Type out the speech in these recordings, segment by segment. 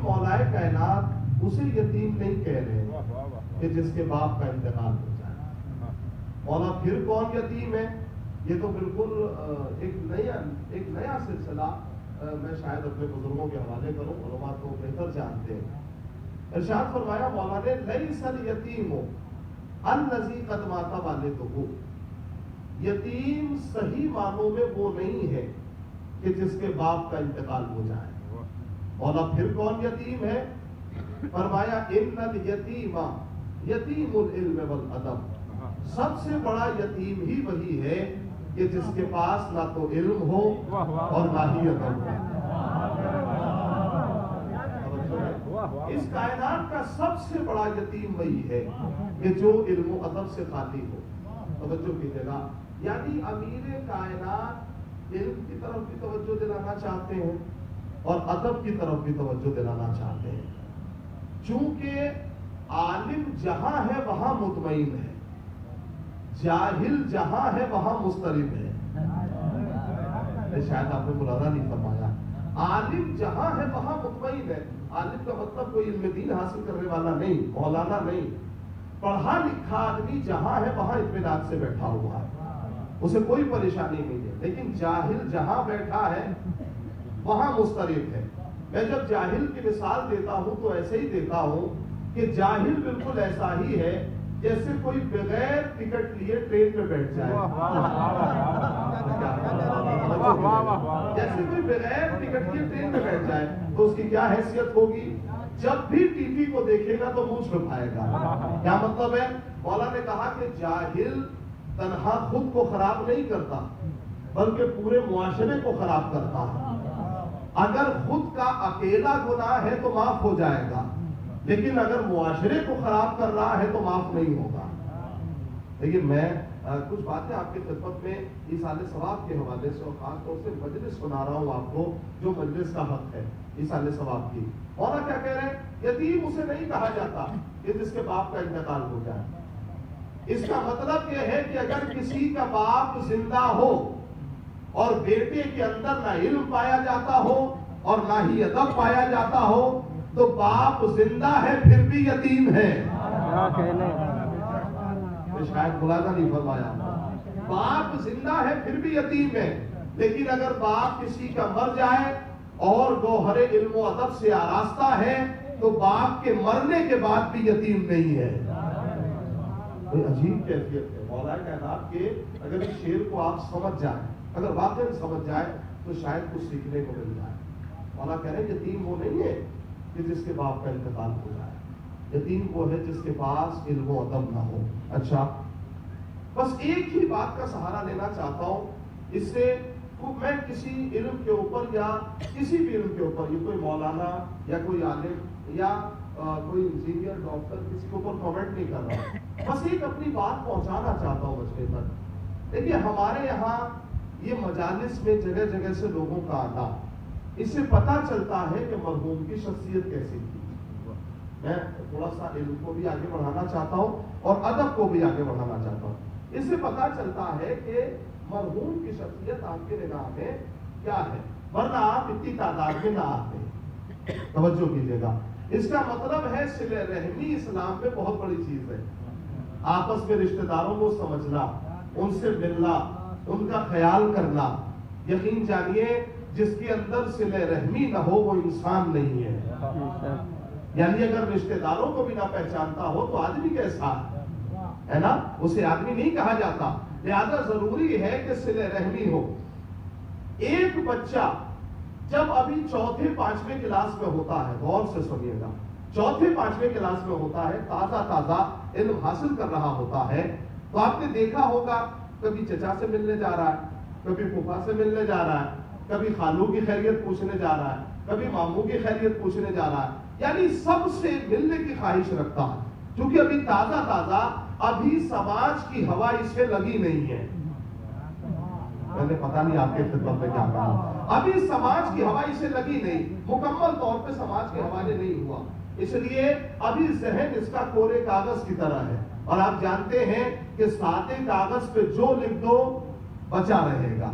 मौलाए कायनात उसे यतीम नहीं कह रहे कि जिसके बाप का इंतकाल हो जाए। मौला फिर कौन यतीम है? ये तो बिल्कुल एक नया सिलसिला मैं शायद अपने बुजुर्गों के हवाले करूं, उलमा तो बेहतर जानते हैं। इरशाद फरमाया मौला ने, लैसल यतीम अल्लज़ी क़द माता वालिदुहु, यतीम सही मानों में वो नहीं है कि जिसके बाप का इंतकाल हो जाए। मौला फिर कौन यतीम है? फरमाया इन्नल यतीमा यतीमुल इल्म वल अदब, सबसे बड़ा यतीम ही वही है कि जिसके पास ना तो इल्म हो और ना ही अदब हो। इस कायनात का सबसे बड़ा यतीम वही है कि जो इल्म और अदब से खाली हो। तवज्जो कीजिएगा, यानी अमीर कायनात इल्म की तरफ भी तवज्जो दिलाना चाहते हैं और अदब की तरफ भी तवज्जो दिलाना चाहते हैं। चूंकि आलिम जहां है वहां मुतमईन है, जाहिल जहां है वहां मुस्तरिब है। शायद आपने मुलाजा नहीं फरमाया। आलिम जहां है वहां मुतमईन है। आलिम का मतलब कोई इल्म दीन हासिल करने वाला नहीं, मौलाना नहीं। पढ़ा लिखा आदमी जहां है वहां इत्मीनान से बैठा हुआ है, उसे कोई परेशानी नहीं है। लेकिन जाहिल जहां बैठा है वहां मुस्तरिब है। मैं जब जाहिल की मिसाल देता हूं तो ऐसे ही देता हूं कि जाहिल बिल्कुल ऐसा ही है जैसे कोई बगैर टिकट लिए ट्रेन में बैठ जाए। जैसे कोई बगैर टिकट लिए ट्रेन में बैठ जाए तो उसकी क्या हैसियत होगी? जब भी टीवी को देखेगा तो मुंह छुपाएगा। क्या मतलब है? मौला ने कहा कि जाहिल तन्हा खुद को खराब नहीं करता बल्कि पूरे मुआशरे को खराब करता है। अगर खुद का अकेला गुनाह है तो माफ हो जाएगा, लेकिन अगर मुआशरे को खराब कर रहा है तो माफ नहीं होगा। लेकिन मैं कुछ बातें आपकी खिदमत में इसाले सवाब के हवाले से और खास तौर से मजलिस सुना रहा हूँ आपको, जो मजलिस का हक है इसाले सवाब की। और क्या कह रहे हैं? यतीम उसे नहीं कहा जाता कि जिसके बाप का इंतकाल हो जाए। इसका मतलब यह है कि अगर किसी का बाप जिंदा हो और बेटे के अंदर ना इल्म पाया जाता हो और ना ही अदब पाया जाता हो तो बाप जिंदा है फिर भी यतीम है। शायद मुलाजा नहीं फरमाया। बाप जिंदा है फिर भी यतीम है, लेकिन अगर बाप किसी का मर जाए और गौहरे इल्म और अदब से आरास्ता है तो बाप के मरने के बाद भी यतीम नहीं है। कोई अजीब कैफियत है। मौला कायनात के अगर इस शेर को आप समझ जाए, अगर वाकई समझ जाए तो शायद कुछ सीखने को मिल जाए। मौला कह रहे हैं यतीम वो नहीं है कि जिसके बाप का इंतकाल हो जाए, यतीम वो है जिसके पास इल्म और अदब ना हो। अच्छा, बस एक ही बात का सहारा लेना चाहता हूं। इससे मैं किसी इल्म के ऊपर या किसी भी इल्म के ऊपर, ये कोई मौलाना या कोई आलिम या कोई इंजीनियर डॉक्टर किसी के ऊपर कमेंट नहीं कर रहा, बस एक अपनी बात पहुंचाना चाहता हूं बच्चे तक। देखिए, हमारे यहाँ ये मजालिस में जगह जगह से लोगों का आना, इससे पता चलता है कि मरहूम की शख्सियत कैसी थी। मैं थोड़ा सा इल्म को भी आगे बढ़ाना चाहता हूँ और अदब को भी आगे बढ़ाना चाहता हूँ। इससे पता चलता है कि मरहूम की शख्सियत आपके निगाह में क्या है, वरना आप इतनी तादाद में ना आते। तवज्जो कीजिएगा, इसका मतलब है सिले रहमी इस्लाम में बहुत बड़ी चीज है। आपस में रिश्तेदारों को समझना, उनसे मिलना, उनका ख्याल करना। यकीन जानिए, जिसके अंदर सिले रहमी न हो वो इंसान नहीं है। यानी अगर रिश्तेदारों को भी ना पहचानता हो तो आदमी कैसा है ना, उसे आदमी नहीं कहा जाता। लिहाजा जरूरी है कि सिले रहमी हो। एक बच्चा जब अभी चौथे पांचवें क्लास में होता है, गौर से सुनिएगा, चौथे पांचवें क्लास में होता है, ताजा इल्म हासिल कर रहा होता है, तो आपने देखा होगा कभी चचा से मिलने जा रहा है, कभी फूफा से मिलने जा रहा है, कभी खालू की खैरियत पूछने जा रहा है, कभी मामू की खैरियत पूछने जा रहा है, यानी सबसे मिलने की ख्वाहिश रखता है। क्योंकि अभी ताजा अभी समाज की हवा इसे लगी नहीं है। मैंने पता नहीं आपके खिदमत में क्या कहा, अभी समाज की हवा इसे लगी नहीं, मुकम्मल तौर पे समाज के हवाले नहीं हुआ, इसलिए अभी जहन इसका कोरे कागज की तरह है। और आप जानते हैं कि सादे कागज पे जो लिख दो बचा रहेगा,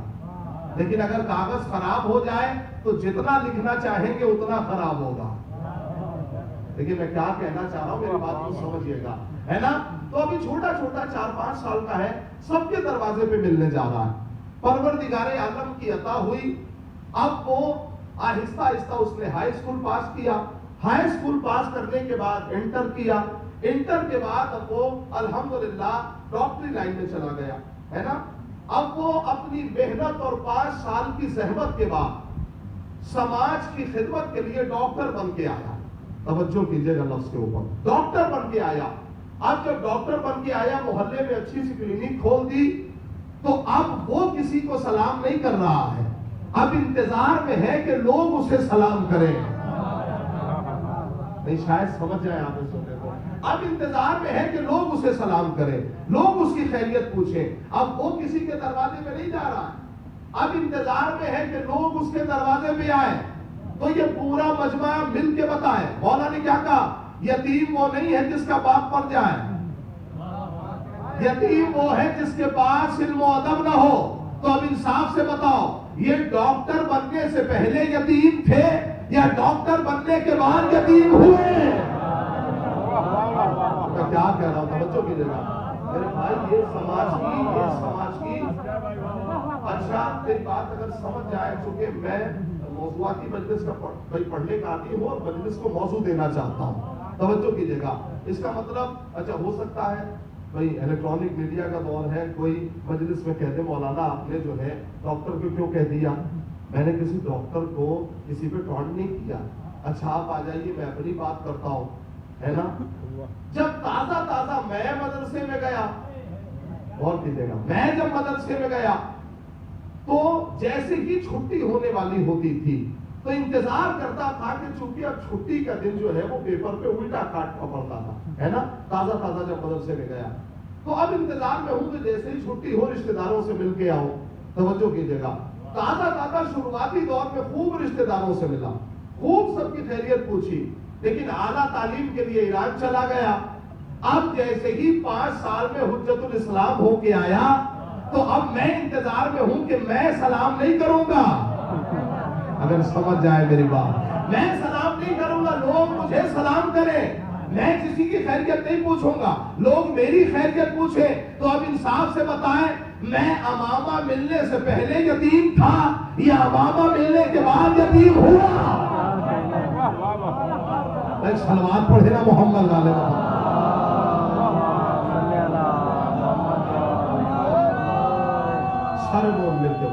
लेकिन अगर कागज खराब हो जाए तो जितना लिखना चाहेंगे उतना खराब होगा। لیکن میں کیا کہنا چاہ رہا ہوں، میری بات کو سمجھیے گا، ہے نا؟ تو ابھی چھوٹا چھوٹا 4-5 سال کا ہے، سب کے دروازے پہ ملنے جا رہا ہے، پروردگار عالم کی عطا ہوئی، اب وہ آہستہ آہستہ اس نے ہائی اسکول پاس کیا، ہائی اسکول پاس کرنے کے بعد انٹر کیا، انٹر کے بعد اب وہ الحمدللہ ڈاکٹری لائن میں چلا گیا، ہے نا؟ اب وہ اپنی محنت اور 5 سال کی زحمت کے بعد سماج کی خدمت کے لیے ڈاکٹر بن کے آیا، توجہ کیجئے گا لفظ کے اوپر، ڈاکٹر بن کے آیا۔ اب جب ڈاکٹر بن کے آیا، محلے میں اچھی سی کلینک کھول دی، تو اب وہ کسی کو سلام نہیں کر رہا ہے، اب انتظار میں ہے کہ لوگ اسے سلام کریں۔ نہیں شاید سمجھ جائیں آپ اس سننے کو، اب انتظار میں ہے کہ لوگ اسے سلام کریں، لوگ اس کی خیریت پوچھیں، اب وہ کسی کے دروازے پہ نہیں جا رہا ہے، اب انتظار میں ہے کہ لوگ اس کے دروازے پہ آئیں۔ تو یہ پورا مجمع مل کے بتائے، مولا نے کیا کہا؟ یتیم وہ نہیں ہے جس کا باپ مر جائے، یتیم وہ ہے جس کے پاس علم و ادب نہ ہو۔ تو اب انصاف سے بتاؤ، یہ ڈاکٹر بننے سے پہلے یتیم تھے یا ڈاکٹر بننے کے بعد یتیم ہوئے؟ میں کیا کہہ رہا ہوں، توجہ کیجیے گا میرے بھائی، یہ سماج کی اچھا میری بات اگر سمجھ جائے، چونکہ میں موضوعاتی مجلس کا پڑھنے کا عادی ہوں اور مجلس کو موضوع دینا چاہتا ہوں، توجہ کیجیے گا۔ اس کا مطلب اچھا ہو سکتا ہے بھائی الیکٹرانک میڈیا کا دور ہے، کوئی مجلس میں کہہ دے مولانا آپ نے جو ہے ڈاکٹر کو کیوں کہہ دیا؟ میں نے کسی ڈاکٹر کو کسی پہ ٹونٹ نہیں کیا۔ اچھا آپ آ جائیے، میں اپنی بات کرتا ہوں، ہے نا؟ جب تازہ میں مدرسے میں گیا، غور کیجیے گا، میں جب مدرسے میں گیا تو جیسے ہی چھٹی ہونے والی ہوتی تھی تو انتظار کرتا تھا کہ چونکہ اب چھٹی کا دن جو ہے وہ پیپر پہ الٹا کاٹنا پڑتا تھا، ہے نا؟ تازہ جب مدرسے میں گیا تو اب انتظار میں ہوں کہ جیسے ہی چھٹی ہو رشتہ داروں سے مل کے آؤں، توجہ کیجیے گا۔ تازہ شروعاتی دور میں خوب رشتہ داروں سے ملا، خوب سب کی خیریت پوچھی، لیکن اعلیٰ تعلیم کے لیے ایران چلا گیا۔ اب جیسے ہی 5 سال میں حجت الاسلام ہو کے آیا تو اب میں انتظار میں ہوں کہ میں سلام نہیں کروں گا، اگر سمجھ جائے میری بات، میں سلام نہیں کروں گا، لوگ مجھے سلام کریں، میں کسی کی خیریت نہیں پوچھوں گا، لوگ میری خیریت پوچھیں۔ تو اب انصاف سے بتائیں، میں امامہ ملنے سے پہلے یتیم تھا یا امامہ ملنے کے بعد یتیم ہوا؟ ایک صلوات پڑھے نا محمد والے سارے لوگ مل کے